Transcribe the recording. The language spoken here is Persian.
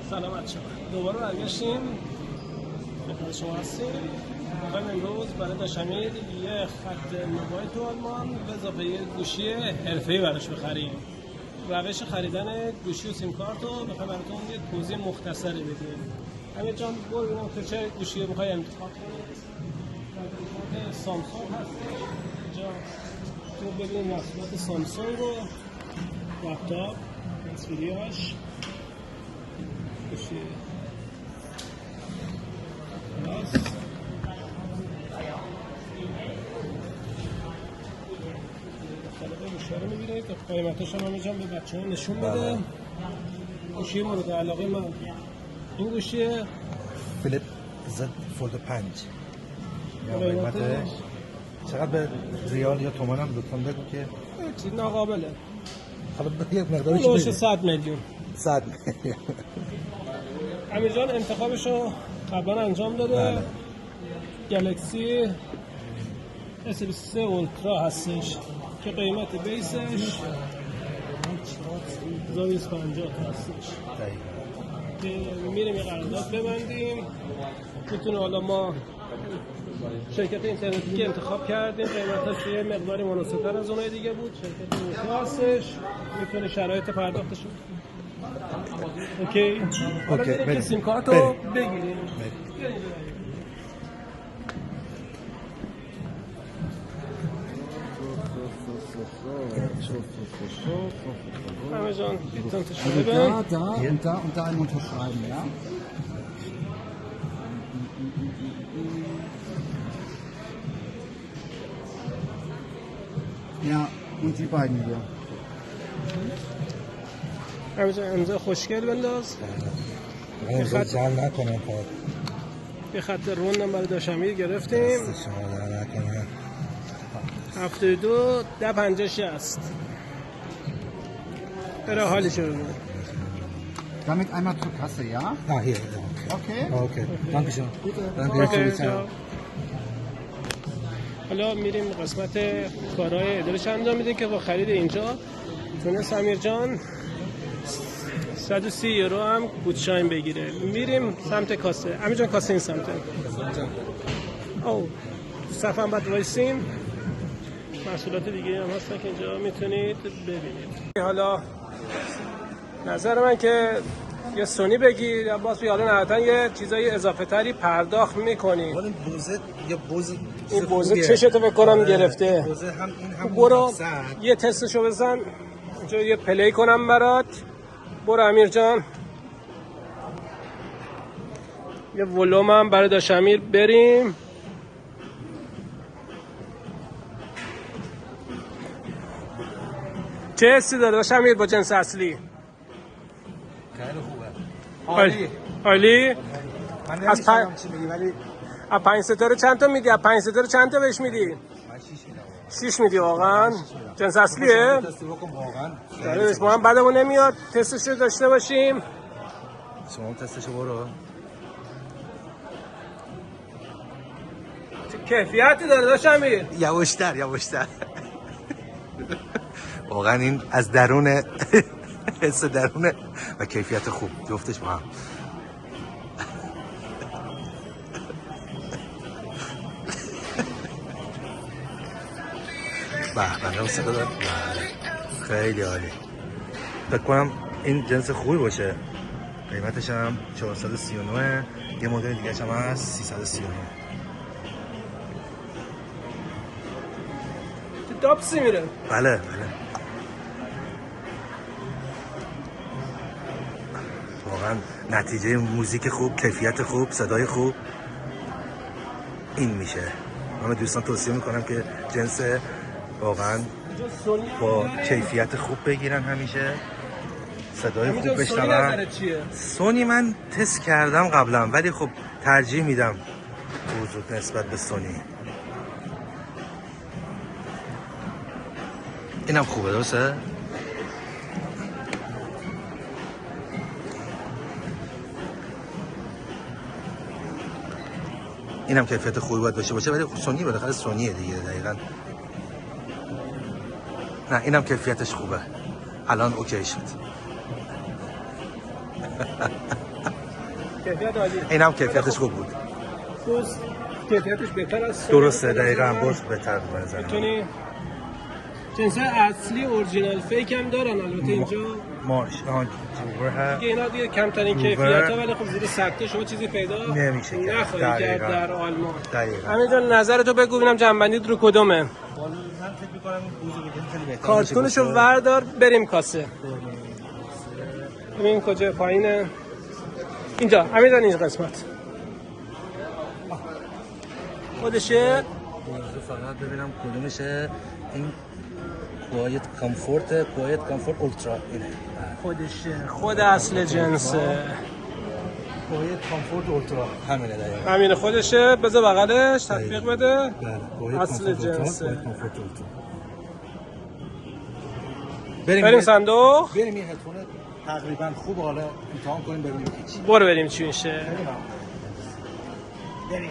سلامت شما. دوباره برگشتیم خدمت شما هستیم. میخوایم امروز برای داشمیر یه خط موبایل تو آلمان به اضافه یه گوشی حرفه‌ای براش بخریم. روش خریدن گوشی و سیم کارت رو بخوایم براتون یه توضیح مختصری بدیم. همین جان برو ببینم که چه گوشی رو میخوای انتخاب کنید. سامسونگ هست. اینجا تو ببینید محصولات سامسونگ رو، لپتاپ، تصویریاش، گوشی پلاس، گوشی رو می‌بینید که قیمتش هم همینجا به بچه‌ها نشون بده. گوشی مورد علاقه من این گوشی فیلیپ زد فولد 5 یا قیمتش چقدر به ریال یا تومان هم لطفاً بگو که چیز ناقابله. حالا یه مقدارش باشه 100 میلیون. 100 میلیون. امیرجان انتخابشو قبلا انجام داده. بله. گلکسی S23 اولترا هستش که قیمت بیسش 1250 هستش. که میریم یه قرارداد ببندیم. میتونه حالا ما شرکت اینترنتی که انتخاب کردیم قیمتش یه مقداری مناسب‌تر از اونای دیگه بود. شرکت اولترا هستش. میتونه شرایط پرداختش اوکی. حالا سیم کارت رو بگیریم. همه جان بیتون تشریف unter einem unterschreiben, ja? Ja, und die beiden hier. همه جان امضا خوشگل بنداز. امضا جمع نکنم پاک. یه خط روندم برای داشمیر گرفتیم. دست شما در نکنم. 72 10 50 60. برای حالی شروع کنیم. Damit einmal zur Kasse, ja? hier. Okay. Okay. Danke schön. اوکی. حالا میریم قسمت کارهای ادارش انجام میدیم که با خرید اینجا تونست امیر جان 130 یورو هم گودشاین بگیره. میریم سمت کاسه. امیر جان کاسه این سمته. او صف هم باید وایسیم. محصولات دیگه هم هستن که اینجا میتونید ببینید. حالا نظر من که یه سونی بگیر یا باز حالا نهایتاً یه چیزای اضافه تری پرداخت میکنی. این بوزه یا بوزه این بوزه چشتو بکنم گرفته. بوزه هم برو یه تستشو بزن. اینجا یه پلی کنم برات. برو امیر جان. یه ولوم هم برای داشمیر بریم. چه حسی داره داشمیر با جنس اصلی؟ خیلی خوبه. عالی. من از نمی‌فهمم چی میگی ولی از 5 ستاره چند تا میدی؟ از 5 ستاره چند تا بهش میدی؟ من 6 میدم. 6 میدی واقعا؟ جنس اصلیه؟ تست بکن واقعا. داره ما هم بعدمون نمیاد تستش رو داشته باشیم. شما تستشو برو. چه کیفیتی داره داشمیر؟ یواشتر. واقعا این از درون حس درونه و کیفیت خوب جفتش با هم. به صدا داد. خیلی عالی. فکر کنم این جنس خوبی باشه. قیمتش هم 439. یه مدل دیگه هم هست 339. داپسی میره. بله. واقعا نتیجه موزیک خوب، کیفیت خوب، صدای خوب این میشه. من دوستان توصیه میکنم که جنس واقعا با کیفیت خوب بگیرن، همیشه صدای خوب بشنون. سونی من تست کردم قبلا ولی خب ترجیح میدم وجود نسبت به سونی. اینم خوبه درسته؟ اینم کیفیت خوبی باید باشه ولی سونی بالاخره سونیه دیگه دقیقاً. نه اینم کیفیتش خوبه. الان اوکی شد. کیفیت عالی. اینم کیفیتش خوب بود. پوست کیفیتش بهتر از درسته دقیقاً باز بهتر به نظر من. میتونی جنس اصلی اورجینال فیک هم دارن البته اینجا مارش جوور هست. دیگه اینا دیگه کمترین کیفیت ها ولی خب زیر سکته شما چیزی پیدا نمیشه کرد. نخواهی کرد دقیقاً. در آلمان. دقیقاً. همین جان نظرتو بگو ببینم جنبندیت رو کدومه. من فکر می‌کنم این بوز بگیم خیلی بهتره. کارتونشو وردار بریم کاسه. ببین کجا پایینه. اینجا همین جان این قسمت خودشه. فقط ببینم کدومشه. این کوایت کامفورت اولترا اینه. خودشه خود اصل جنسه. کوایت کامفورت اولترا همینه دقیقاً. همین خودشه. بذار بغلش تطبیق بده. بله اصل جنسه. کامفورت اولترا. بریم صندوق. بریم یه هدفون تقریبا خوب حالا امتحان کنیم ببینیم چی. برو بریم چی میشه. بریم.